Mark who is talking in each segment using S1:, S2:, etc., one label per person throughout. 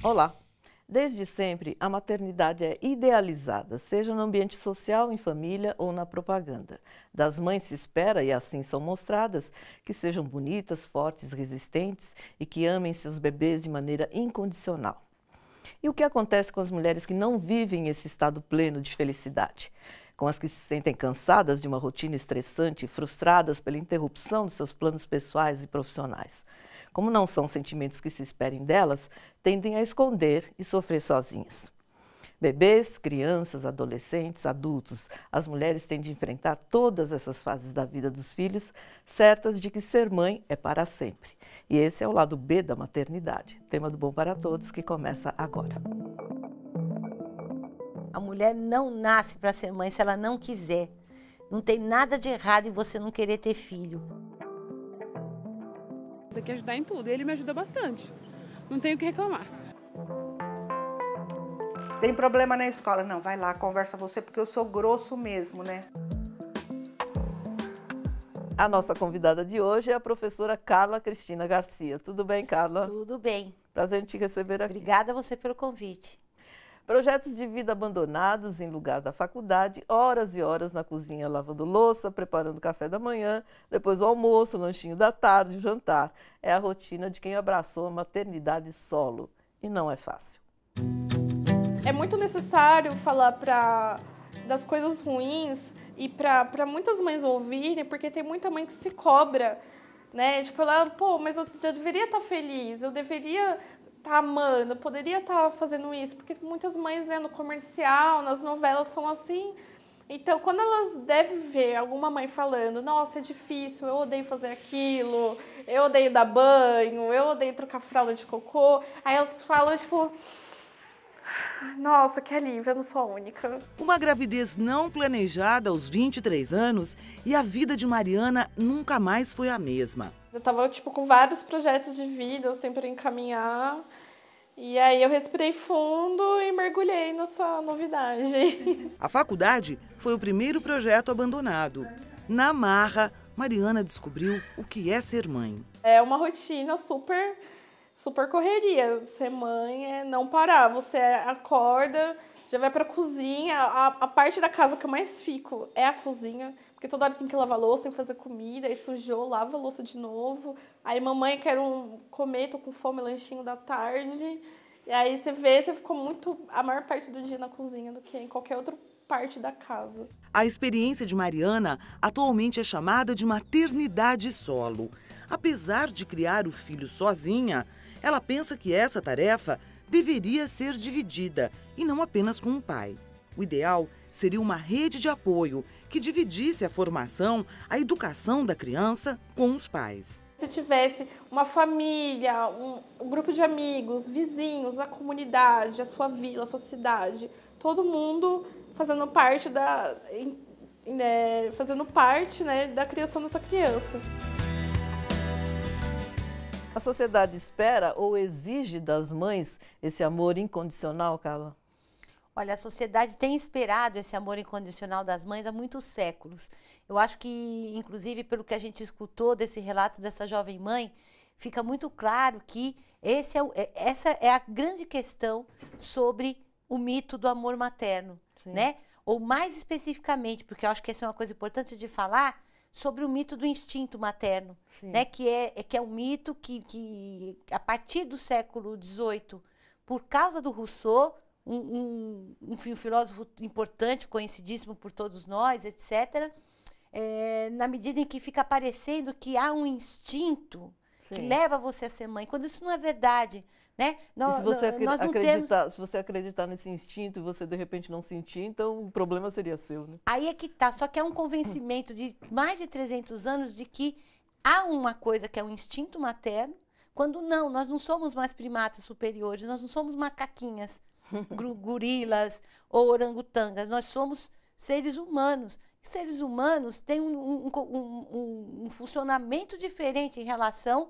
S1: Olá! Desde sempre, a maternidade é idealizada, seja no ambiente social, em família ou na propaganda. Das mães se espera, e assim são mostradas, que sejam bonitas, fortes, resistentes e que amem seus bebês de maneira incondicional. E o que acontece com as mulheres que não vivem esse estado pleno de felicidade? Com as que se sentem cansadas de uma rotina estressante e frustradas pela interrupção dos seus planos pessoais e profissionais. Como não são sentimentos que se esperem delas, tendem a esconder e sofrer sozinhas. Bebês, crianças, adolescentes, adultos, as mulheres têm de enfrentar todas essas fases da vida dos filhos, certas de que ser mãe é para sempre. E esse é o lado B da maternidade, tema do Bom para Todos, que começa agora.
S2: A mulher não nasce para ser mãe se ela não quiser. Não tem nada de errado em você não querer ter filho.
S3: Tem que ajudar em tudo, ele me ajuda bastante. Não tenho o que reclamar.
S4: Tem problema na escola? Não, vai lá, conversa você, porque eu sou grosso mesmo, né?
S1: A nossa convidada de hoje é a professora Carla Cristina Garcia. Tudo bem, Carla?
S2: Tudo bem.
S1: Prazer em te receber aqui.
S2: Obrigada a você pelo convite.
S1: Projetos de vida abandonados em lugar da faculdade, horas e horas na cozinha lavando louça, preparando café da manhã, depois o almoço, o lanchinho da tarde, o jantar. É a rotina de quem abraçou a maternidade solo. E não é fácil.
S5: É muito necessário falar das coisas ruins e para muitas mães ouvirem, porque tem muita mãe que se cobra, né? Tipo, ela, pô, mas eu já deveria estar feliz, eu deveria estar amando, eu poderia estar fazendo isso, porque muitas mães, né, no comercial, nas novelas são assim. Então, quando elas devem ver alguma mãe falando, nossa, é difícil, eu odeio fazer aquilo, eu odeio dar banho, eu odeio trocar fralda de cocô, aí elas falam, tipo, nossa, que alívio, eu não sou a única.
S6: Uma gravidez não planejada aos 23 anos e a vida de Mariana nunca mais foi a mesma.
S5: Eu tava, tipo, com vários projetos de vida, assim, para encaminhar. E aí eu respirei fundo e mergulhei nessa novidade.
S6: A faculdade foi o primeiro projeto abandonado. Na marra, Mariana descobriu o que é ser mãe.
S5: É uma rotina super correria. Ser mãe é não parar. Você acorda, já vai pra cozinha. A parte da casa que eu mais fico é a cozinha. Porque toda hora tem que lavar louça, tem que fazer comida. Aí sujou, lava a louça de novo. Aí mamãe, quero comer, tô com fome, lanchinho da tarde. E aí você vê, você ficou a maior parte do dia na cozinha do que em qualquer outra parte da casa.
S6: A experiência de Mariana atualmente é chamada de maternidade solo. Apesar de criar o filho sozinha, ela pensa que essa tarefa deveria ser dividida e não apenas com um pai. O ideal seria uma rede de apoio que dividisse a formação, a educação da criança com os pais.
S5: Se tivesse uma família, um grupo de amigos, vizinhos, a comunidade, a sua vila, a sua cidade, todo mundo fazendo parte né, da criação dessa criança.
S1: A sociedade espera ou exige das mães esse amor incondicional, Carla?
S2: Olha, a sociedade tem esperado esse amor incondicional das mães há muitos séculos. Eu acho que, inclusive, pelo que a gente escutou desse relato dessa jovem mãe, fica muito claro que essa é a grande questão sobre o mito do amor materno, né? Ou mais especificamente, porque eu acho que essa é uma coisa importante de falar, sobre o mito do instinto materno, né? Que é um mito que, a partir do século XVIII, por causa do Rousseau, um filósofo importante, conhecidíssimo por todos nós, etc., na medida em que fica parecendo que há um instinto que leva você a ser mãe, quando isso não é verdade, né?
S1: Se você acreditar nesse instinto e você de repente não sentir, então o problema seria seu, né?
S2: Aí é que tá, só que é um convencimento de mais de 300 anos de que há uma coisa que é o instinto materno, quando nós não somos mais primatas superiores, nós não somos macaquinhas, gorilas ou orangotangas, nós somos seres humanos. Seres humanos têm um funcionamento diferente em relação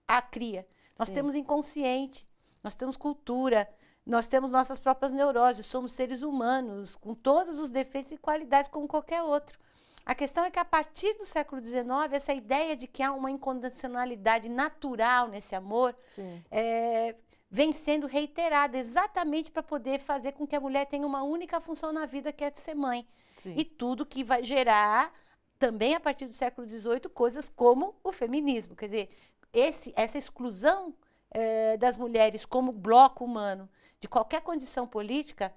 S2: à cria. Nós temos inconsciente, nós temos cultura, nós temos nossas próprias neuroses, somos seres humanos, com todos os defeitos e qualidades como qualquer outro. A questão é que, a partir do século XIX, essa ideia de que há uma incondicionalidade natural nesse amor vem sendo reiterada exatamente para poder fazer com que a mulher tenha uma única função na vida, que é de ser mãe.
S1: Sim.
S2: E tudo que vai gerar, também a partir do século XVIII, coisas como o feminismo. Quer dizer, essa exclusão das mulheres como bloco humano de qualquer condição política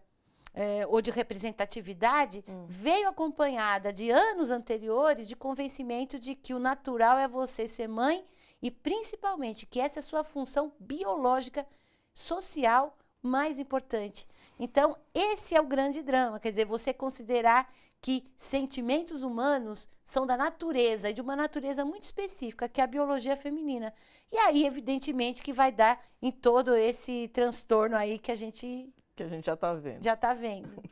S2: ou de representatividade, veio acompanhada de anos anteriores de convencimento de que o natural é você ser mãe e, principalmente, que essa é a sua função biológica, social mais importante. Então, esse é o grande drama, quer dizer, você considerar que sentimentos humanos são da natureza, e de uma natureza muito específica, que é a biologia feminina. E aí, evidentemente, que vai dar em todo esse transtorno aí que a gente
S1: já está vendo.
S2: Já está vendo.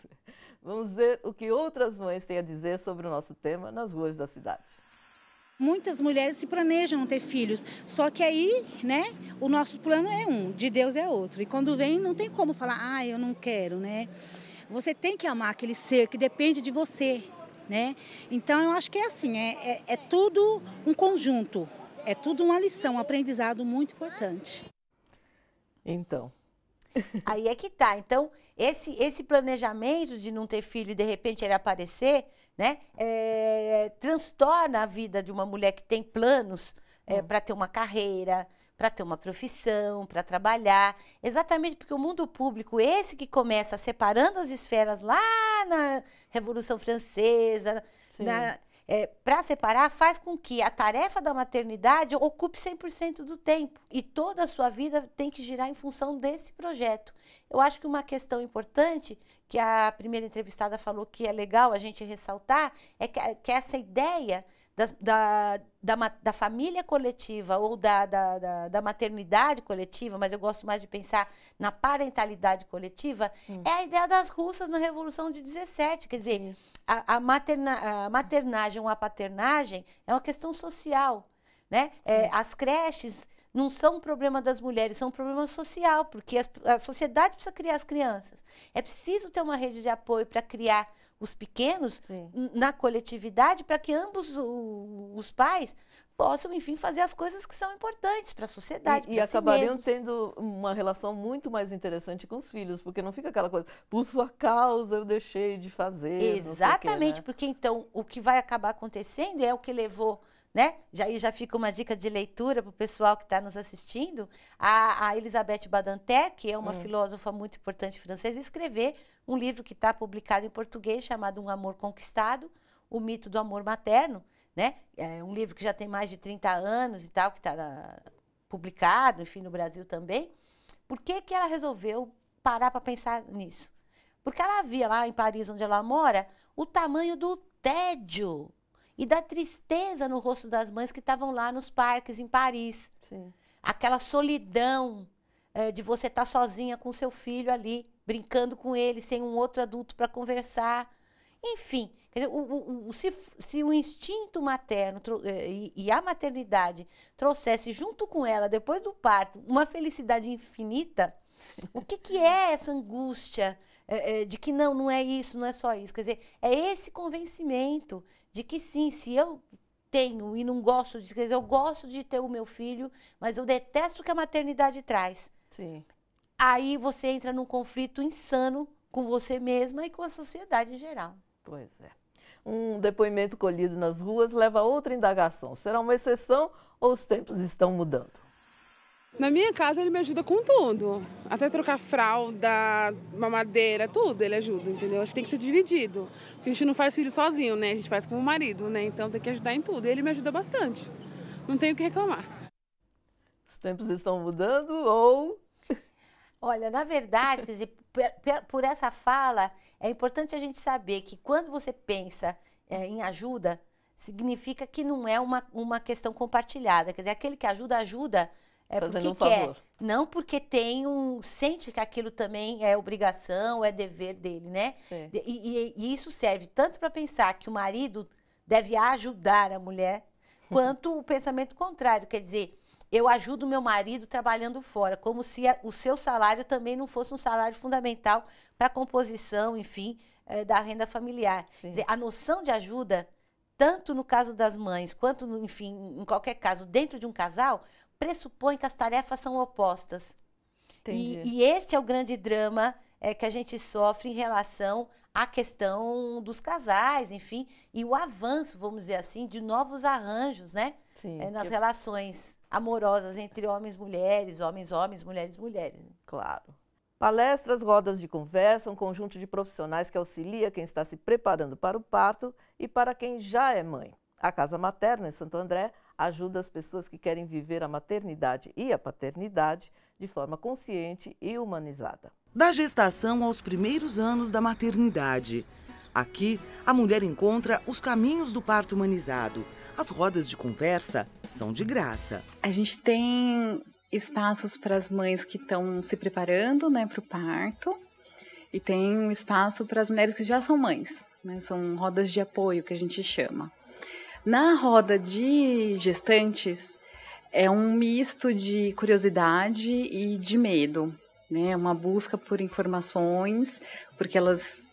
S1: Vamos ver o que outras mães têm a dizer sobre o nosso tema nas ruas da cidade.
S7: Muitas mulheres se planejam não ter filhos, só que aí, né, o nosso plano é um, de Deus é outro. E quando vem, não tem como falar, eu não quero, né? Você tem que amar aquele ser que depende de você, né? Então, eu acho que é assim, é tudo um conjunto, é tudo uma lição, um aprendizado muito importante.
S1: Então...
S2: Aí é que tá. Então, esse planejamento de não ter filho e de repente ele aparecer, né, transtorna a vida de uma mulher que tem planos para ter uma carreira, para ter uma profissão, para trabalhar. Exatamente porque o mundo público, esse que começa separando as esferas lá na Revolução Francesa, para separar, faz com que a tarefa da maternidade ocupe 100% do tempo. E toda a sua vida tem que girar em função desse projeto. Eu acho que uma questão importante, que a primeira entrevistada falou que é legal a gente ressaltar, é que essa ideia da família coletiva ou da maternidade coletiva, mas eu gosto mais de pensar na parentalidade coletiva, é a ideia das russas na Revolução de 17. Quer dizer, a maternagem ou a paternagem é uma questão social, né? As creches não são um problema das mulheres, são um problema social, porque a sociedade precisa criar as crianças. É preciso ter uma rede de apoio para criar os pequenos na coletividade, para que ambos os pais possam, enfim, fazer as coisas que são importantes para a sociedade.
S1: E acabariam tendo uma relação muito mais interessante com os filhos, porque não fica aquela coisa, por sua causa eu deixei de fazer.
S2: Exatamente,
S1: né?
S2: porque então o que vai acabar acontecendo é o que levou, né? Já fica uma dica de leitura para o pessoal que está nos assistindo. A Elisabeth Badinter, que é uma filósofa muito importante francesa, escrever um livro que está publicado em português chamado Um Amor Conquistado, o mito do amor materno, né? É um livro que já tem mais de 30 anos e tal, que está publicado, enfim, no Brasil também. Por que que ela resolveu parar para pensar nisso? Porque ela via lá em Paris, onde ela mora, o tamanho do tédio e da tristeza no rosto das mães que estavam lá nos parques em Paris.
S1: Sim.
S2: Aquela solidão de você estar sozinha com seu filho ali, brincando com ele, sem um outro adulto para conversar. Enfim, quer dizer, se o instinto materno e a maternidade trouxesse junto com ela, depois do parto, uma felicidade infinita, o que é essa angústia de que não é isso, não é só isso? Quer dizer, é esse convencimento de que sim, se eu tenho e não gosto de... Quer dizer, eu gosto de ter o meu filho, mas eu detesto o que a maternidade traz.
S1: Sim.
S2: Aí você entra num conflito insano com você mesma e com a sociedade em geral.
S1: Pois é. Um depoimento colhido nas ruas leva a outra indagação. Será uma exceção ou os tempos estão mudando?
S3: Na minha casa ele me ajuda com tudo. Até trocar fralda, mamadeira, tudo ele ajuda, entendeu? Acho que tem que ser dividido. Porque a gente não faz filho sozinho, né? A gente faz com o marido, né? Então tem que ajudar em tudo. E ele me ajuda bastante. Não tenho o que reclamar.
S1: Os tempos estão mudando ou...
S2: Olha, na verdade, quer dizer, por essa fala, é importante a gente saber que quando você pensa em ajuda, significa que não é uma questão compartilhada. Quer dizer, aquele que ajuda
S1: fazendo
S2: porque
S1: um
S2: quer,
S1: favor.
S2: não porque sente que aquilo também é obrigação, é dever dele, né? E isso serve tanto para pensar que o marido deve ajudar a mulher, quanto o pensamento contrário, quer dizer, eu ajudo meu marido trabalhando fora, como se o seu salário também não fosse um salário fundamental para a composição, enfim, da renda familiar. Quer dizer, a noção de ajuda, tanto no caso das mães, quanto, enfim, em qualquer caso, dentro de um casal, pressupõe que as tarefas são opostas.
S1: Entendi.
S2: E este é o grande drama que a gente sofre em relação à questão dos casais, enfim, e o avanço, vamos dizer assim, de novos arranjos, né?
S1: Sim,
S2: Nas relações amorosas entre homens e mulheres, homens, mulheres, mulheres.
S1: claro. Palestras, rodas de conversa, um conjunto de profissionais que auxilia quem está se preparando para o parto e para quem já é mãe. A Casa Materna, em Santo André, ajuda as pessoas que querem viver a maternidade e a paternidade de forma consciente e humanizada.
S6: Da gestação aos primeiros anos da maternidade. Aqui, a mulher encontra os caminhos do parto humanizado. As rodas de conversa são de graça.
S8: A gente tem espaços para as mães que estão se preparando, né, para o parto, e tem um espaço para as mulheres que já são mães, né, são rodas de apoio que a gente chama. Na roda de gestantes, é um misto de curiosidade e de medo, né, uma busca por informações, porque elas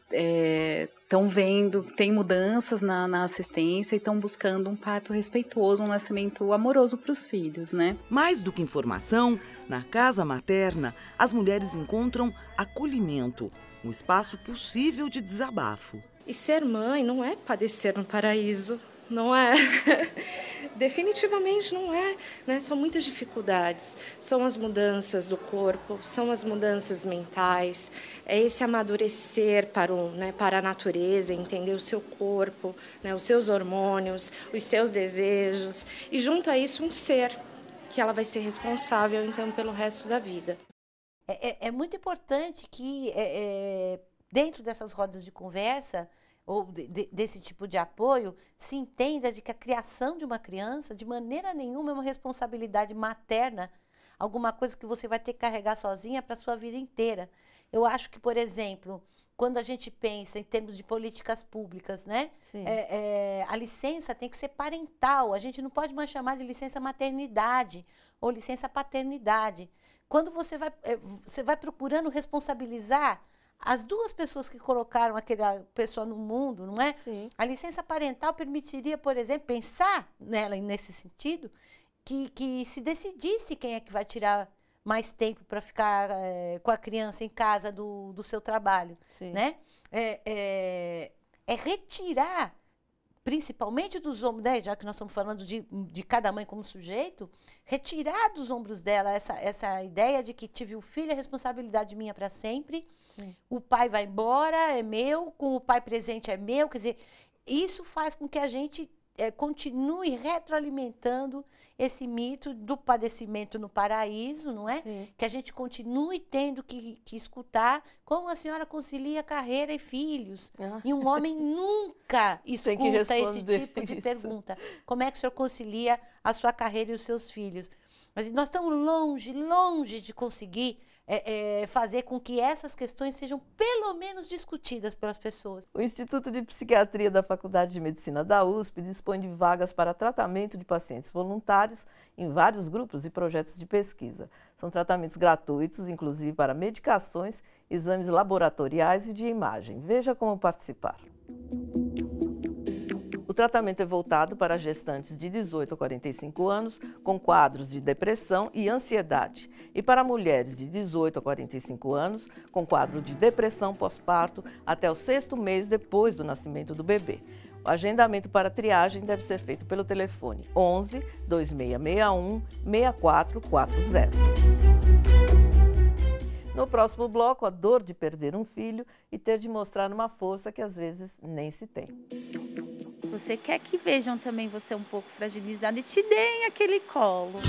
S8: estão vendo, tem mudanças na assistência e estão buscando um parto respeitoso, um nascimento amoroso para os filhos, né?
S6: Mais do que informação, na Casa Materna, as mulheres encontram acolhimento, um espaço possível de desabafo.
S9: E ser mãe não é padecer no paraíso, não é? Definitivamente não é, né? São muitas dificuldades, são as mudanças do corpo, são as mudanças mentais, é esse amadurecer para a natureza, entender o seu corpo, né? Os seus hormônios, os seus desejos, e junto a isso um ser que ela vai ser responsável então pelo resto da vida.
S2: É muito importante que dentro dessas rodas de conversa ou desse tipo de apoio, se entenda de que a criação de uma criança, de maneira nenhuma, é uma responsabilidade materna, alguma coisa que você vai ter que carregar sozinha para a sua vida inteira. Eu acho que, por exemplo, quando a gente pensa em termos de políticas públicas, né? A licença tem que ser parental, a gente não pode mais chamar de licença maternidade ou licença paternidade. Quando você vai procurando responsabilizar as duas pessoas que colocaram aquela pessoa no mundo, não é?
S1: Sim.
S2: A licença parental permitiria, por exemplo, pensar nela nesse sentido, que se decidisse quem é que vai tirar mais tempo para ficar com a criança em casa do seu trabalho, né? Retirar, principalmente dos ombros, né? Já que nós estamos falando de cada mãe como sujeito, retirar dos ombros dela essa ideia de que tive o filho, é responsabilidade minha para sempre. Sim. O pai vai embora, é meu, com o pai presente é meu, quer dizer, isso faz com que a gente continue retroalimentando esse mito do padecimento no paraíso, não é? Sim. Que a gente continue tendo que escutar como a senhora concilia carreira e filhos. E um homem nunca escuta esse tipo de pergunta. Como é que o senhor concilia a sua carreira e os seus filhos? Mas nós estamos longe de conseguir fazer com que essas questões sejam pelo menos discutidas pelas pessoas.
S1: O Instituto de Psiquiatria da Faculdade de Medicina da USP dispõe de vagas para tratamento de pacientes voluntários em vários grupos e projetos de pesquisa. São tratamentos gratuitos, inclusive para medicações, exames laboratoriais e de imagem. Veja como participar. O tratamento é voltado para gestantes de 18 a 45 anos com quadros de depressão e ansiedade e para mulheres de 18 a 45 anos com quadro de depressão pós-parto até o 6º mês depois do nascimento do bebê. O agendamento para triagem deve ser feito pelo telefone 11 2661 6440. No próximo bloco, a dor de perder um filho e ter de mostrar uma força que às vezes nem se tem.
S10: Você quer que vejam também você um pouco fragilizado e te deem aquele colo.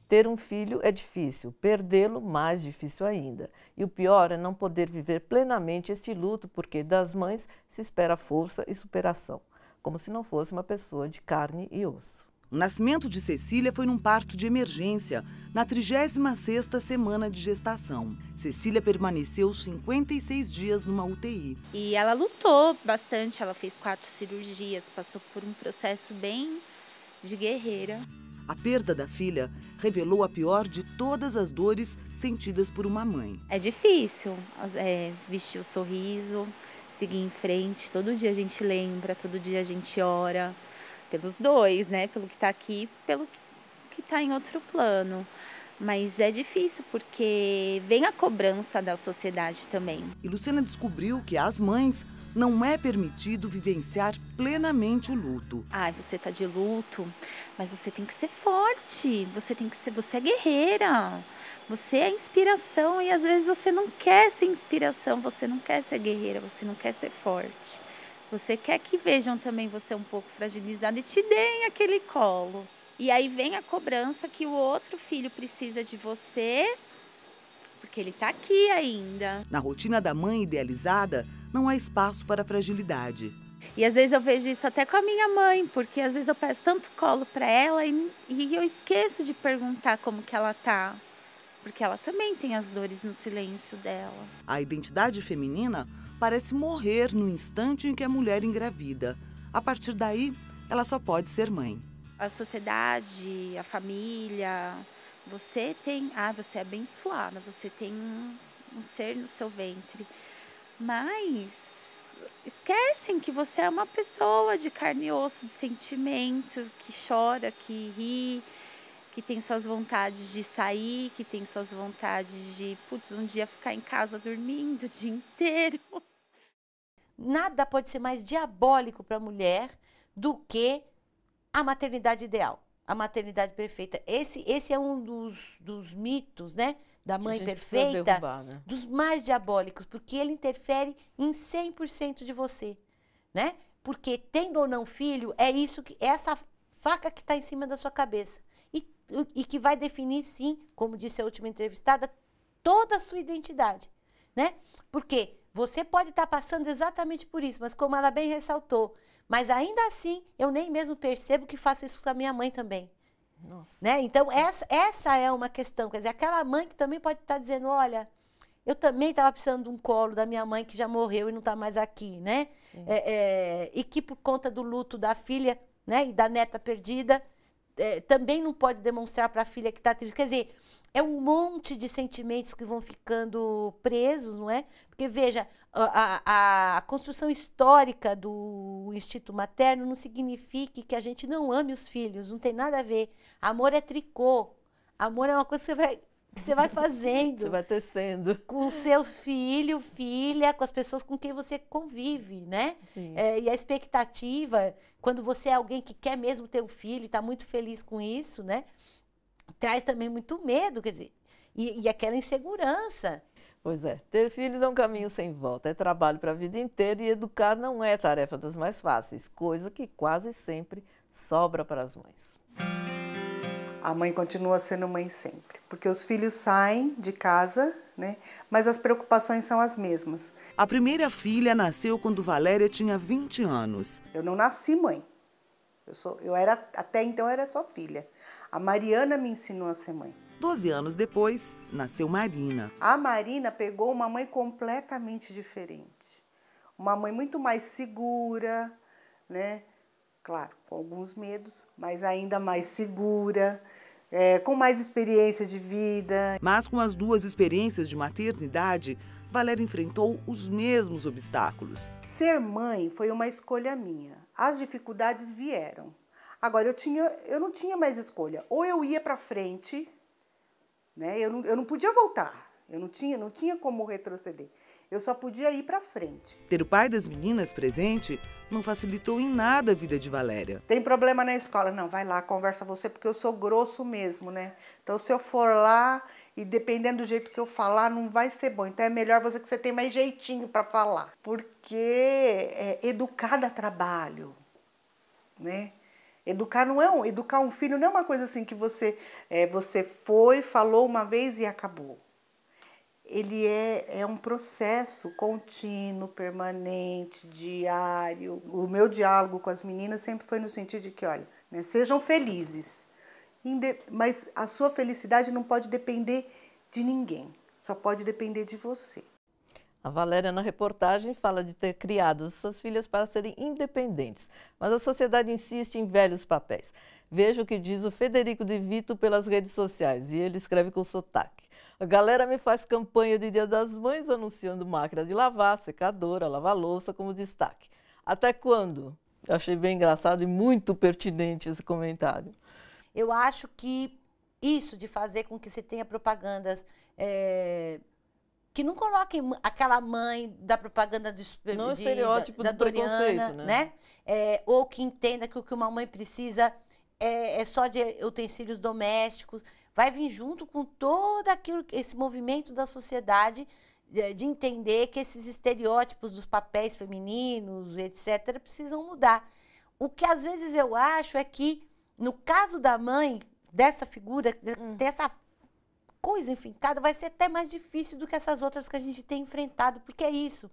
S1: Ter um filho é difícil, perdê-lo mais difícil ainda. E o pior é não poder viver plenamente este luto, porque das mães se espera força e superação, como se não fosse uma pessoa de carne e osso.
S6: O nascimento de Cecília foi num parto de emergência, na 36ª semana de gestação. Cecília permaneceu 56 dias numa UTI.
S10: E ela lutou bastante, ela fez 4 cirurgias, passou por um processo bem de guerreira.
S6: A perda da filha revelou a pior de todas as dores sentidas por uma mãe.
S10: É difícil vestir o sorriso, seguir em frente, todo dia a gente lembra, todo dia a gente ora. pelos dois, né? Pelo que está aqui, pelo que está em outro plano. Mas é difícil porque vem a cobrança da sociedade também.
S6: E Luciana descobriu que às mães não é permitido vivenciar plenamente o luto.
S10: Você tá de luto, mas você tem que ser forte, você é guerreira, você é inspiração e às vezes você não quer ser inspiração, você não quer ser guerreira, você não quer ser forte. Você quer que vejam também você um pouco fragilizada e te deem aquele colo. E aí vem a cobrança que o outro filho precisa de você, porque ele está aqui ainda.
S6: Na rotina da mãe idealizada, não há espaço para fragilidade.
S10: E às vezes eu vejo isso até com a minha mãe, porque às vezes eu peço tanto colo para ela e eu esqueço de perguntar como que ela tá, porque ela também tem as dores no silêncio dela.
S6: A identidade feminina parece morrer no instante em que a mulher engravida. A partir daí, ela só pode ser mãe.
S10: A sociedade, a família, você é abençoada, você tem um ser no seu ventre, mas esquecem que você é uma pessoa de carne e osso, de sentimento, que chora, que ri, que tem suas vontades de sair, que tem suas vontades de, um dia ficar em casa dormindo o dia inteiro.
S2: Nada pode ser mais diabólico para a mulher do que a maternidade ideal, a maternidade perfeita. Esse é um dos mitos, né, da mãe perfeita,
S1: derrubar, né?
S2: Dos mais diabólicos, porque ele interfere em 100% de você, né? Porque tendo ou não filho, é essa faca que está em cima da sua cabeça e que vai definir, sim, como disse a última entrevistada, toda a sua identidade, né? Porque você pode estar passando exatamente por isso, mas como ela bem ressaltou, mas ainda assim, eu nem mesmo percebo que faço isso com a minha mãe também.
S1: Nossa.
S2: Né? Então, essa é uma questão. Quer dizer, aquela mãe que também pode estar dizendo, olha, eu também estava precisando de um colo da minha mãe que já morreu e não está mais aqui, né? E que por conta do luto da filha, né, e da neta perdida, também não pode demonstrar para a filha que está triste. Quer dizer, é um monte de sentimentos que vão ficando presos, não é? Porque, veja, a construção histórica do instinto materno não significa que a gente não ame os filhos, não tem nada a ver. Amor é tricô, amor é uma coisa que você vai fazendo.
S1: Você vai tecendo.
S2: Com o seu filho, filha, com as pessoas com quem você convive, né? E a expectativa, quando você é alguém que quer mesmo ter um filho e está muito feliz com isso, né? Traz também muito medo, quer dizer, e aquela insegurança.
S1: Pois é, ter filhos é um caminho sem volta, é trabalho para a vida inteira e educar não é tarefa das mais fáceis, coisa que quase sempre sobra para as mães.
S4: A mãe continua sendo mãe sempre, porque os filhos saem de casa, né? Mas as preocupações são as mesmas.
S6: A primeira filha nasceu quando Valéria tinha 20 anos.
S4: Eu não nasci mãe. Até então eu era só filha. A Mariana me ensinou a ser mãe.
S6: 12 anos depois, nasceu Marina.
S4: A Marina pegou uma mãe completamente diferente. Uma mãe muito mais segura, né? Claro, com alguns medos, mas ainda mais segura, com mais experiência de vida.
S6: Mas com as duas experiências de maternidade, Valéria enfrentou os mesmos obstáculos.
S4: Ser mãe foi uma escolha minha. As dificuldades vieram. Agora, eu não tinha mais escolha. Ou eu ia para frente, né? Eu não podia voltar. Eu não tinha como retroceder. Eu só podia ir para frente.
S6: Ter o pai das meninas presente não facilitou em nada a vida de Valéria.
S4: Tem problema na escola? Não, vai lá, conversa você, porque eu sou grosso mesmo, né? Então, se eu for lá e dependendo do jeito que eu falar, não vai ser bom. Então, é melhor você que você tem mais jeitinho para falar. Porque educar dá trabalho, né? Educar um filho não é uma coisa assim que você foi, falou uma vez e acabou. Ele é um processo contínuo, permanente, diário. O meu diálogo com as meninas sempre foi no sentido de que, olha, né, sejam felizes, mas a sua felicidade não pode depender de ninguém, só pode depender de você.
S1: A Valéria, na reportagem, fala de ter criado suas filhas para serem independentes, mas a sociedade insiste em velhos papéis. Veja o que diz o Federico de Vito pelas redes sociais, e ele escreve com sotaque. A galera me faz campanha de Dia das Mães anunciando máquina de lavar, secadora, lava-louça como destaque. Até quando? Eu achei bem engraçado e muito pertinente esse comentário.
S2: Eu acho que isso de fazer com que você tenha propagandas que não coloquem aquela mãe da propaganda
S1: não o estereótipo do preconceito,
S2: né? Ou que entenda que o que uma mãe precisa é só de utensílios domésticos. Vai vir junto com todo esse movimento da sociedade de entender que esses estereótipos dos papéis femininos, etc., precisam mudar. O que às vezes eu acho é que, no caso da mãe, dessa figura, dessa coisa enfincada, vai ser até mais difícil do que essas outras que a gente tem enfrentado, porque é isso.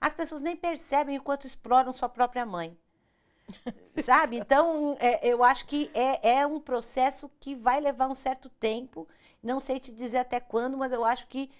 S2: As pessoas nem percebem o quanto exploram sua própria mãe. Sabe? Então, eu acho que é um processo que vai levar um certo tempo. Não sei te dizer até quando, mas eu acho que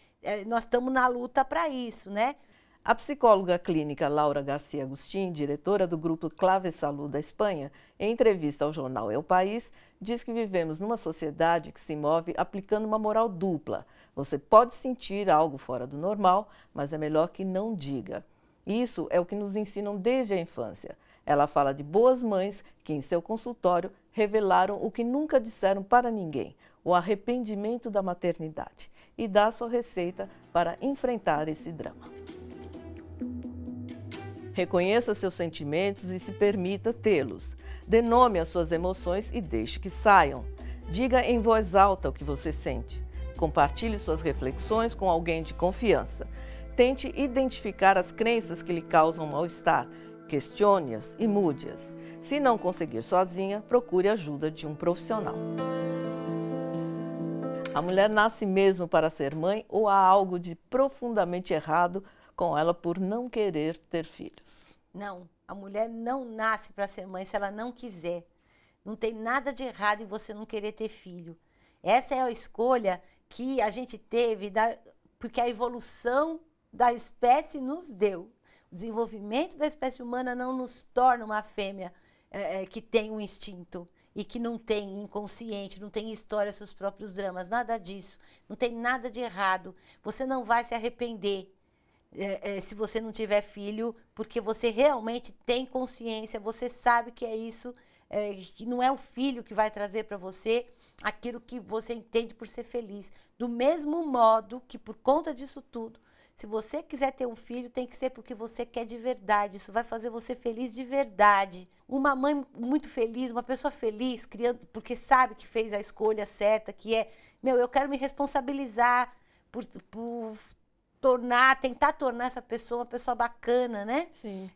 S2: nós estamos na luta para isso, né?
S1: A psicóloga clínica Laura Garcia Agustín, diretora do grupo Clave Saúde da Espanha, em entrevista ao jornal El País, diz que vivemos numa sociedade que se move aplicando uma moral dupla. Você pode sentir algo fora do normal, mas é melhor que não diga. Isso é o que nos ensinam desde a infância. Ela fala de boas mães que, em seu consultório, revelaram o que nunca disseram para ninguém, o arrependimento da maternidade, e dá sua receita para enfrentar esse drama. Reconheça seus sentimentos e se permita tê-los. Dê nome às suas emoções e deixe que saiam. Diga em voz alta o que você sente. Compartilhe suas reflexões com alguém de confiança. Tente identificar as crenças que lhe causam mal-estar. Questione-as e mude-as. Se não conseguir sozinha, procure a ajuda de um profissional. A mulher nasce mesmo para ser mãe ou há algo de profundamente errado com ela por não querer ter filhos?
S2: Não, a mulher não nasce para ser mãe se ela não quiser. Não tem nada de errado em você não querer ter filho. Essa é a escolha que a gente teve, porque a evolução da espécie nos deu. O desenvolvimento da espécie humana não nos torna uma fêmea que tem um instinto e que não tem inconsciente, não tem história, seus próprios dramas, nada disso. Não tem nada de errado. Você não vai se arrepender se você não tiver filho, porque você realmente tem consciência, você sabe que é isso, que não é o filho que vai trazer para você aquilo que você entende por ser feliz. Do mesmo modo que, por conta disso tudo, se você quiser ter um filho, tem que ser porque você quer de verdade. Isso vai fazer você feliz de verdade. Uma mãe muito feliz, uma pessoa feliz, criando, porque sabe que fez a escolha certa, que é, eu quero me responsabilizar por tentar tornar essa pessoa uma pessoa bacana, né?
S1: Sim.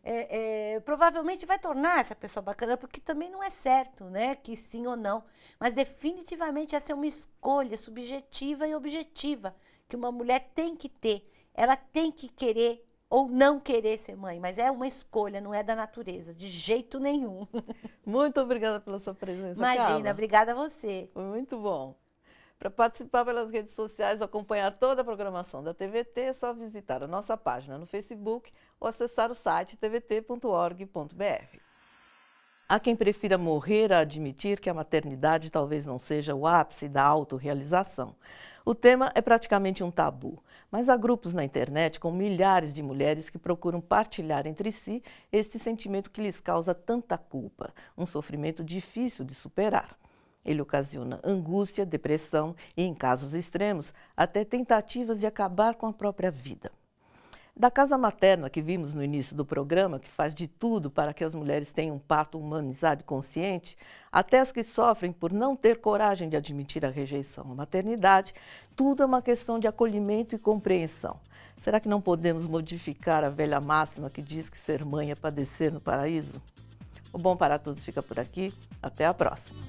S2: Provavelmente vai tornar essa pessoa bacana, porque também não é certo, né? Que sim ou não. Mas definitivamente essa é uma escolha subjetiva e objetiva que uma mulher tem que ter. Ela tem que querer ou não querer ser mãe, mas é uma escolha, não é da natureza, de jeito nenhum.
S1: Muito obrigada pela sua presença,
S2: Imagina,
S1: Carla.
S2: Obrigada a você.
S1: Foi muito bom. Para participar pelas redes sociais, acompanhar toda a programação da TVT, é só visitar a nossa página no Facebook ou acessar o site tvt.org.br. Há quem prefira morrer a admitir que a maternidade talvez não seja o ápice da autorrealização. O tema é praticamente um tabu, mas há grupos na internet com milhares de mulheres que procuram partilhar entre si este sentimento que lhes causa tanta culpa, um sofrimento difícil de superar. Ele ocasiona angústia, depressão e, em casos extremos, até tentativas de acabar com a própria vida. Da casa materna que vimos no início do programa, que faz de tudo para que as mulheres tenham um parto humanizado e consciente, até as que sofrem por não ter coragem de admitir a rejeição à maternidade, tudo é uma questão de acolhimento e compreensão. Será que não podemos modificar a velha máxima que diz que ser mãe é padecer no paraíso? O Bom para Todos fica por aqui. Até a próxima.